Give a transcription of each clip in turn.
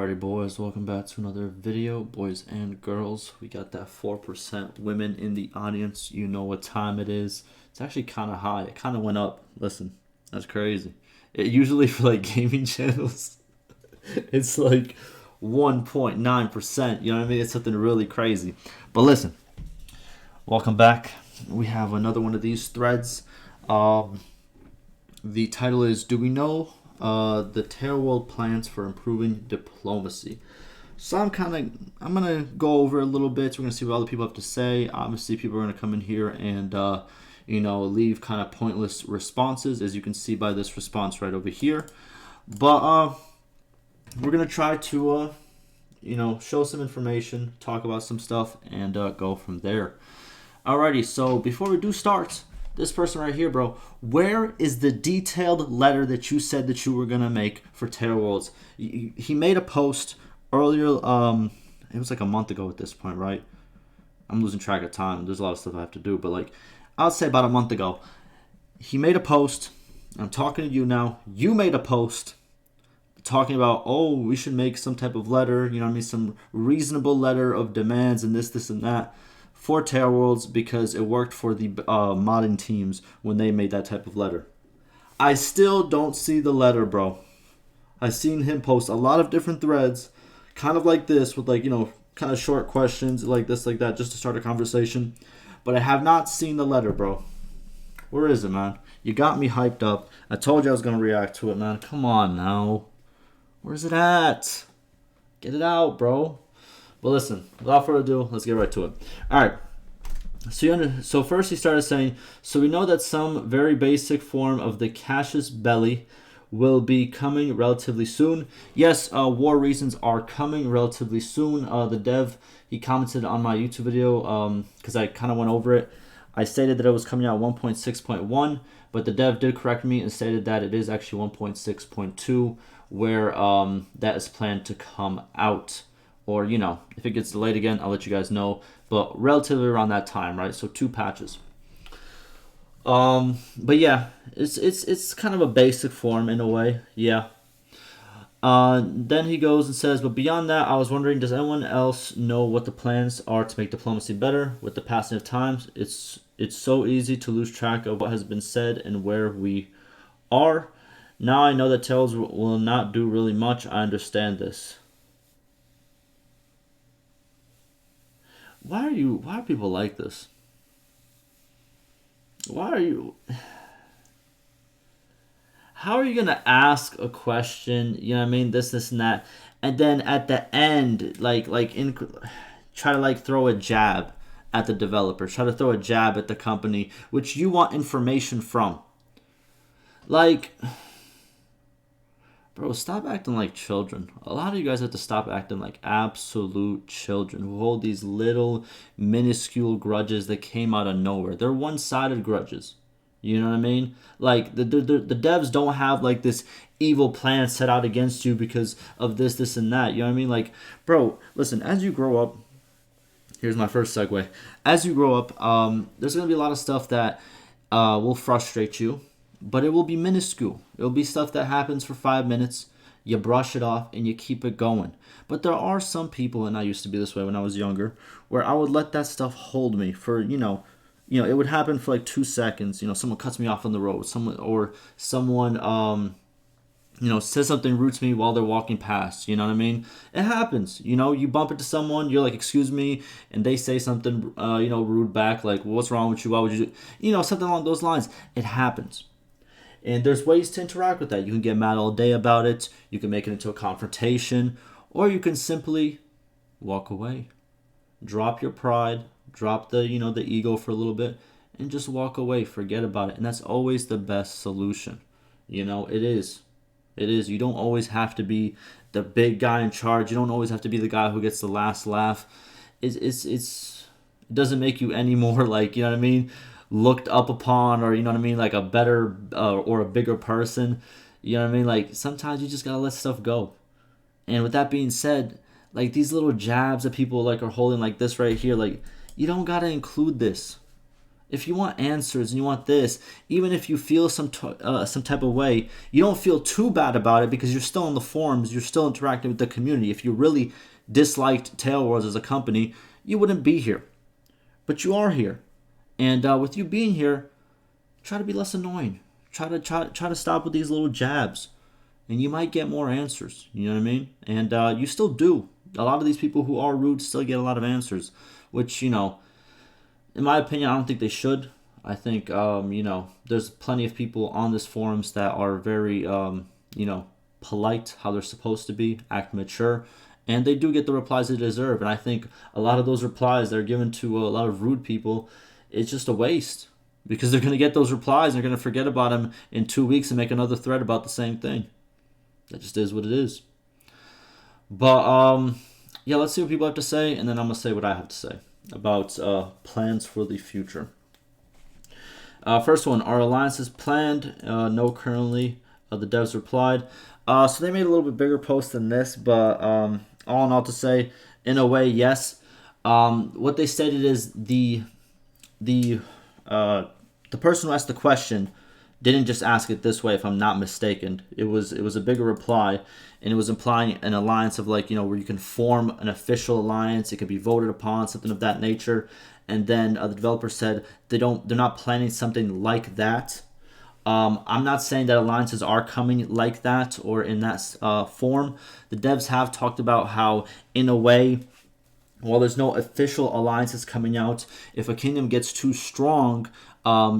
Alrighty, boys, welcome back to another video. Boys and girls, we got that 4% women in the audience. You know what time it is. It's actually kind of high. It kind of went up. Listen, that's crazy. It usually for like gaming channels, it's like 1.9%. You know what I mean? It's something really crazy. But listen, welcome back. We have another one of these threads. The title is, Do We Know the Terror World Plans for Improving Diplomacy? So I'm gonna go over a little bit. We're gonna see what other people have to say. Obviously, people are gonna come in here and leave kind of pointless responses, as you can see by this response right over here. But we're gonna try to show some information, talk about some stuff, and go from there. Alrighty. So before we do start, this person right here, bro, where is the detailed letter that you said that you were going to make for Terror Worlds? He made a post earlier, it was like a month ago at this point, right? I'm losing track of time. There's a lot of stuff I have to do, but like, I'll say about a month ago, he made a post. I'm talking to you now. You made a post talking about, oh, we should make some type of letter, you know what I mean? Some reasonable letter of demands and this and that for Terror Worlds, because it worked for the modding teams when they made that type of letter. I still don't see the letter, bro. I've seen him post a lot of different threads, kind of like this, with like, kind of short questions like this, like that, just to start a conversation. But I have not seen the letter, bro. Where is it, man? You got me hyped up. I told you I was going to react to it, man. Come on now. Where's it at? Get it out, bro. But listen, without further ado, let's get right to it. All right. So first he started saying, so we know that some very basic form of the casus belli will be coming relatively soon. Yes, war reasons are coming relatively soon. The dev, he commented on my YouTube video because I kind of went over it. I stated that it was coming out 1.6.1, but the dev did correct me and stated that it is actually 1.6.2 where that is planned to come out. Or, if it gets delayed again, I'll let you guys know. But relatively around that time, right? So 2 patches. But yeah, it's kind of a basic form in a way. Yeah. Then he goes and says, but beyond that, I was wondering, does anyone else know what the plans are to make diplomacy better with the passing of times? It's so easy to lose track of what has been said and where we are. Now I know that Tails will not do really much. I understand this. Why are people like this? How are you gonna ask a question, you know what I mean, this and that, and then at the end, try to throw a jab at the developer, try to throw a jab at the company, which you want information from. Bro, stop acting like children. A lot of you guys have to stop acting like absolute children who hold these little minuscule grudges that came out of nowhere. They're one-sided grudges. You know what I mean? Like, the devs don't have, like, this evil plan set out against you because of this, and that. You know what I mean? Like, bro, listen, as you grow up, here's my first segue. As you grow up, there's going to be a lot of stuff that will frustrate you. But it will be minuscule. It will be stuff that happens for 5 minutes. You brush it off and you keep it going. But there are some people, and I used to be this way when I was younger, where I would let that stuff hold me for, it would happen for like 2 seconds. Someone cuts me off on the road. Someone says something rude to me while they're walking past. You know what I mean? It happens. You bump into someone, you're like, excuse me, and they say something, rude back, like, well, what's wrong with you? Why would you do, something along those lines. It happens. And there's ways to interact with that. You can get mad all day about it. You can make it into a confrontation. Or you can simply walk away. Drop your pride. Drop the ego for a little bit. And just walk away. Forget about it. And that's always the best solution. It is. It is. You don't always have to be the big guy in charge. You don't always have to be the guy who gets the last laugh. It doesn't make you any more looked up upon, or like a better or a bigger person. Like, sometimes you just gotta let stuff go. And with that being said, like, these little jabs that people are holding like this right here, like, you don't gotta include this. If you want answers and you want this, even if you feel some type of way, you don't feel too bad about it because you're still in the forums, you're still interacting with the community. If you really disliked Tailworlds as a company, you wouldn't be here. But you are here. And with you being here, try to be less annoying. Try to stop with these little jabs, and you might get more answers. You know what I mean? And you still do. A lot of these people who are rude still get a lot of answers, which, you know, in my opinion, I don't think they should. I think you know, there's plenty of people on this forums that are very you know, polite, how they're supposed to be, act mature, and they do get the replies they deserve. And I think a lot of those replies that are given to a lot of rude people, it's just a waste because they're going to get those replies and they're going to forget about them in 2 weeks and make another thread about the same thing. That just is what it is. But yeah, let's see what people have to say, and then I'm gonna say what I have to say about plans for the future. First one, are alliances planned? No, currently. The devs replied. So they made a little bit bigger post than this, but all in all, to say, in a way, yes. What they stated is the person who asked the question didn't just ask it this way, if I'm not mistaken. It was a bigger reply, and it was implying an alliance of, like, you know, where you can form an official alliance. It could be voted upon, something of that nature. And then the developer said they're not planning something like that. I'm not saying that alliances are coming like that or in that form. The devs have talked about how, in a way, while there's no official alliances coming out, if a kingdom gets too strong,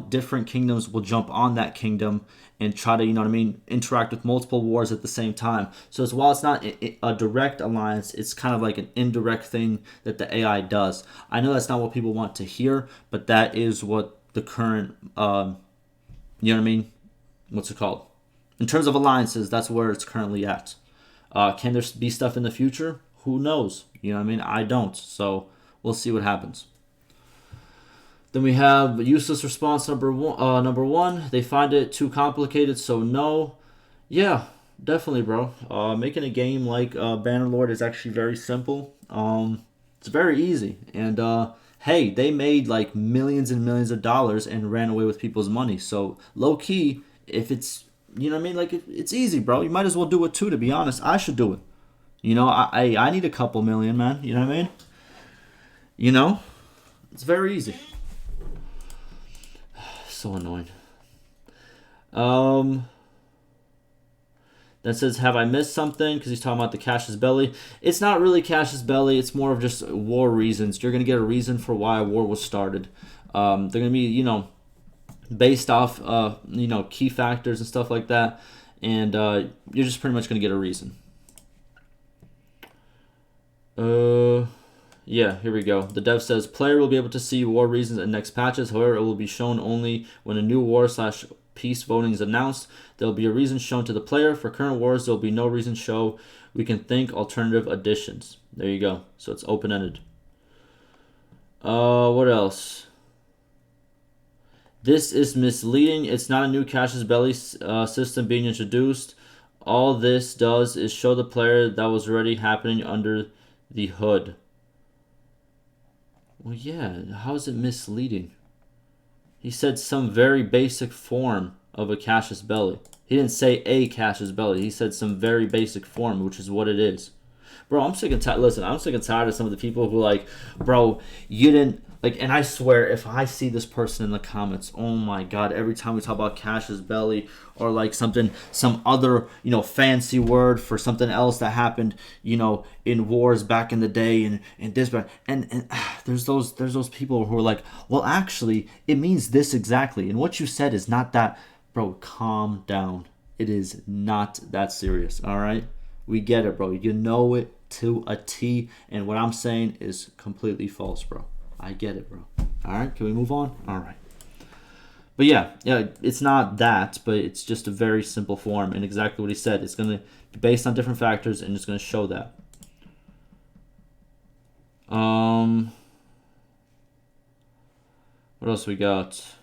different kingdoms will jump on that kingdom and try to, you know what I mean, interact with multiple wars at the same time. So as while it's not a direct alliance, it's kind of like an indirect thing that the AI does. I know that's not what people want to hear, but that is what the current, you know what I mean, what's it called? In terms of alliances, that's where it's currently at. Can there be stuff in the future? Who knows? You know what I mean? I don't. So we'll see what happens. Then we have useless response number one. They find it too complicated, so no. Yeah, definitely, bro. Making a game like Bannerlord is actually very simple. It's very easy. And hey, they made like millions and millions of dollars and ran away with people's money. So low key, if it's, you know what I mean, like, it's easy, bro. You might as well do it too. To be honest, I should do it. You know, I need a couple million, man. You know what I mean? You know, it's very easy. So annoying. That says, have I missed something? Because he's talking about the Cash's Belly. It's not really Cash's Belly. It's more of just war reasons. You're going to get a reason for why a war was started. They're going to be, you know, based off, you know, key factors and stuff like that. And you're just pretty much going to get a reason. Yeah, here we go. The dev says, player will be able to see war reasons in next patches. However, it will be shown only when a new war/peace voting is announced. There will be a reason shown to the player. For current wars, there will be no reason show. We can think alternative additions. There you go. So it's open-ended. What else? This is misleading. It's not a new Cash's Belly system being introduced. All this does is show the player that was already happening under the hood. Well, yeah, how is it misleading? He said some very basic form of a Cash's Belly. He didn't say a Cash's Belly. He said some very basic form, which is what it is. Bro, I'm sick and tired. Listen, I'm sick and tired of some of the people who, like, bro, you didn't, like, and I swear, if I see this person in the comments, oh my god, every time we talk about Cash's Belly or like something, some other, you know, fancy word for something else that happened, you know, in wars back in the day and this, and there's those people who are like, well, actually, it means this exactly, and what you said is not that. Bro, calm down. It is not that serious, all right? We get it, bro. You know it to a T, and what I'm saying is completely false, bro. I get it, bro. All right, can we move on? All right. But yeah, it's not that, but it's just a very simple form, and exactly what he said. It's going to be based on different factors, and it's going to show that. What else we got?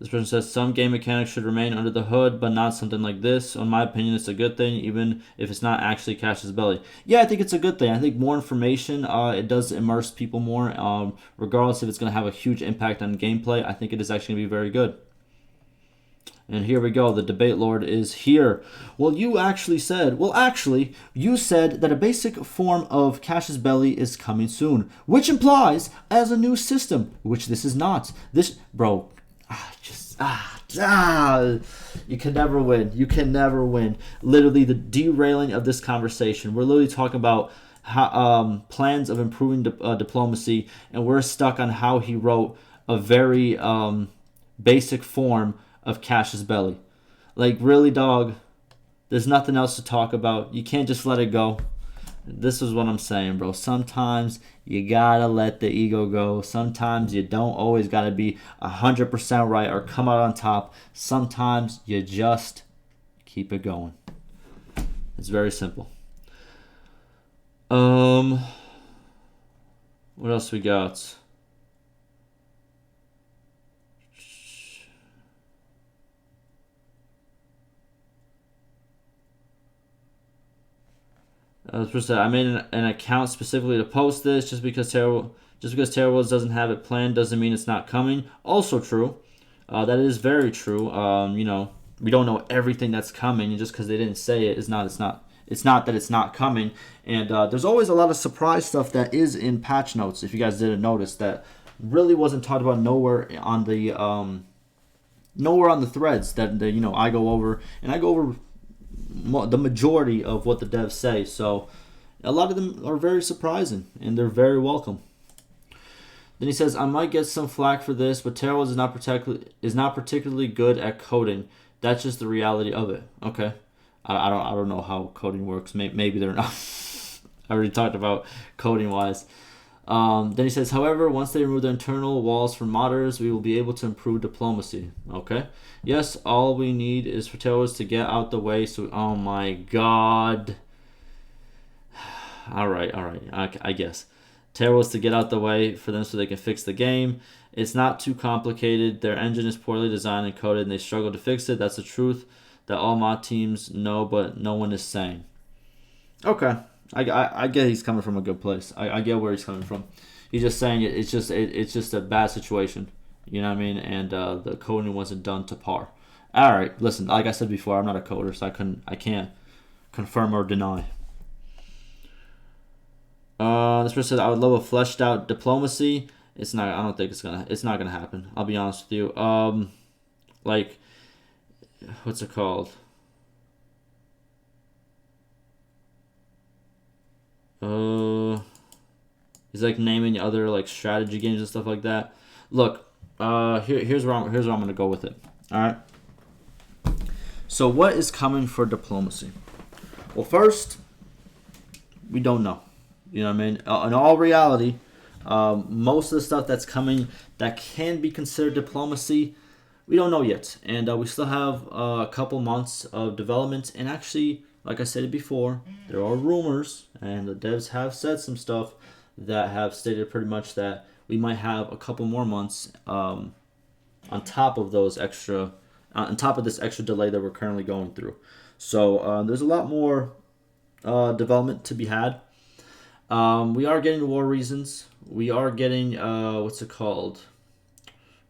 This person says some game mechanics should remain under the hood, but not something like this. In my opinion, it's a good thing, even if it's not actually Cash's Belly. Yeah, I think it's a good thing. I think more information, it does immerse people more. Regardless if it's going to have a huge impact on gameplay, I think it is actually going to be very good. And here we go. The Debate Lord is here. Well, you actually said, you said that a basic form of Cash's Belly is coming soon, which implies as a new system, which this is not. This, bro, you can never win. You can never win. Literally, the derailing of this conversation. We're literally talking about how, plans of improving diplomacy, and we're stuck on how he wrote a very basic form of Cash's Belly. Like, really, dog, there's nothing else to talk about. You can't just let it go. This is what I'm saying, bro. Sometimes you gotta let the ego go. Sometimes you don't always gotta be 100% right or come out on top. Sometimes you just keep it going. It's very simple. What else we got? I made an account specifically to post this. Just because Terrorwolves doesn't have it planned doesn't mean it's not coming. Also true. That is very true. We don't know everything that's coming, and just because they didn't say it, it's not that it's not coming. And there's always a lot of surprise stuff that is in patch notes. If you guys didn't notice, that really wasn't talked about nowhere on the threads that I go over, and I go over the majority of what the devs say. So a lot of them are very surprising, and they're very welcome. Then he says, I might get some flack for this, but Terrorwolves is not particularly good at coding. That's just the reality of it. Okay. I don't know how coding works. Maybe they're not. I already talked about coding wise. Then he says, however, once they remove the internal walls for modders, we will be able to improve diplomacy. Okay. Yes, all we need is for Terrorwolves to get out the way. So, oh my god. All right. I guess. Terrorwolves to get out the way for them so they can fix the game. It's not too complicated. Their engine is poorly designed and coded, and they struggle to fix it. That's the truth that all mod teams know, but no one is saying. Okay. I get he's coming from a good place. I get where he's coming from. He's just saying it's just a bad situation. You know what I mean? And the coding wasn't done to par. All right, listen. Like I said before, I'm not a coder, so I can't confirm or deny. This person said, I would love a fleshed out diplomacy. It's not. I don't think it's not gonna happen. I'll be honest with you. Like, what's it called? He's like naming other like strategy games and stuff like that. Look, here's where I'm gonna go with it. All right. So what is coming for diplomacy? Well, first, we don't know. You know what I mean? In all reality, most of the stuff that's coming that can be considered diplomacy, we don't know yet, and we still have a couple months of development. And actually, like I said before, there are rumors, and the devs have said some stuff that have stated pretty much that we might have a couple more months on top of this extra delay that we're currently going through. So there's a lot more development to be had. We are getting war reasons. We are getting what's it called?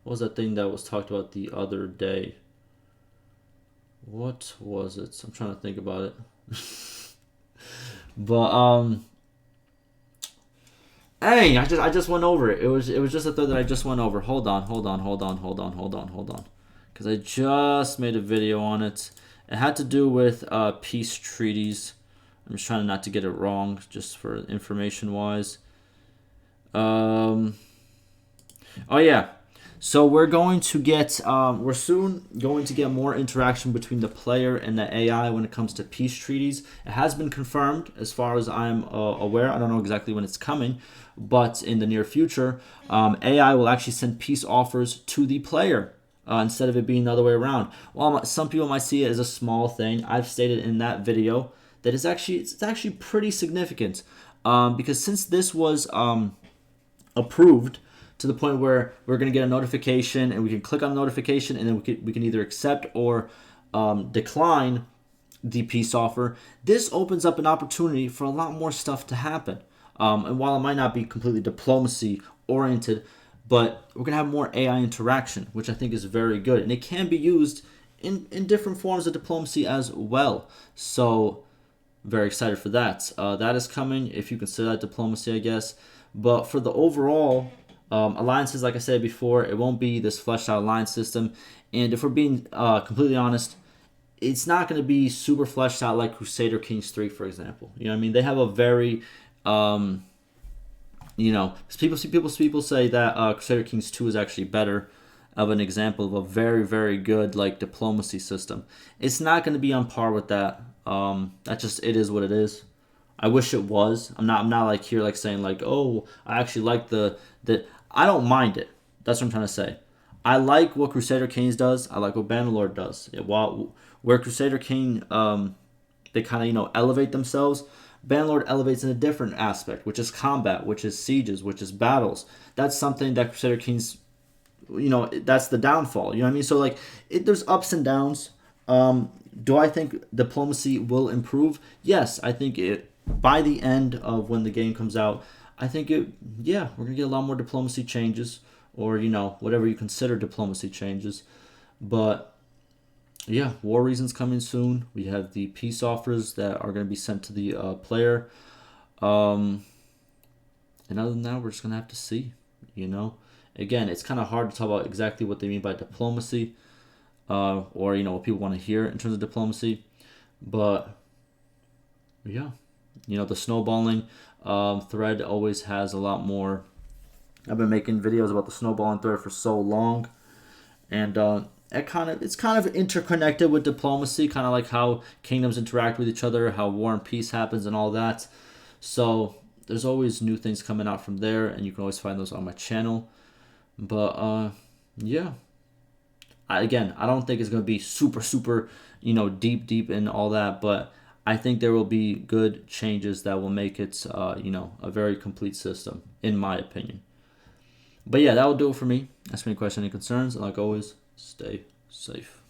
What was that thing that was talked about the other day? What was it? I'm trying to think about it. But hey, I just went over it. It was just a thread that I just went over. Hold on. Because I just made a video on it. It had to do with peace treaties. I'm just trying not to get it wrong, just for information wise. Oh yeah. So we're going to get, we're soon going to get more interaction between the player and the AI when it comes to peace treaties. It has been confirmed, as far as I'm aware. I don't know exactly when it's coming, but in the near future, AI will actually send peace offers to the player instead of it being the other way around. While some people might see it as a small thing, I've stated in that video that it's actually pretty significant, because since this was approved to the point where we're going to get a notification and we can click on the notification, and then we can either accept or decline the peace offer. This opens up an opportunity for a lot more stuff to happen. And while it might not be completely diplomacy oriented, but we're going to have more AI interaction, which I think is very good. And it can be used in different forms of diplomacy as well. So very excited for that. That is coming, if you consider that diplomacy, I guess. But for the overall alliances, like I said before, it won't be this fleshed out alliance system. And if we're being completely honest, it's not going to be super fleshed out like Crusader Kings 3, for example. You know what I mean? They have a very, people say that Crusader Kings 2 is actually better of an example of a very, very good like diplomacy system. It's not going to be on par with that. It is what it is. I wish it was. I'm not like here like saying like, oh, I actually like the I don't mind it. That's what I'm trying to say. I like what Crusader Kings does. I like what Bannerlord does. Where Crusader King they kind of elevate themselves, Bannerlord elevates in a different aspect, which is combat, which is sieges, which is battles. That's something that Crusader Kings, that's the downfall. You know what I mean? So like, there's ups and downs. Do I think diplomacy will improve? Yes, I think it. By the end of when the game comes out, I think we're gonna get a lot more diplomacy changes, or whatever you consider diplomacy changes. But yeah, War Reason's coming soon. We have the peace offers that are going to be sent to the player. And other than that, we're just going to have to see, Again, it's kind of hard to talk about exactly what they mean by diplomacy, or, what people want to hear in terms of diplomacy. But, yeah, the snowballing thread always has a lot more. I've been making videos about the snowballing thread for so long. And, it's kind of interconnected with diplomacy, kind of like how kingdoms interact with each other, how war and peace happens, and all that. So there's always new things coming out from there, and you can always find those on my channel. But yeah, I don't think it's going to be super deep in all that, but I think there will be good changes that will make it a very complete system, in my opinion. But yeah, that will do it for me. Ask me any questions, any concerns, and like always, stay safe.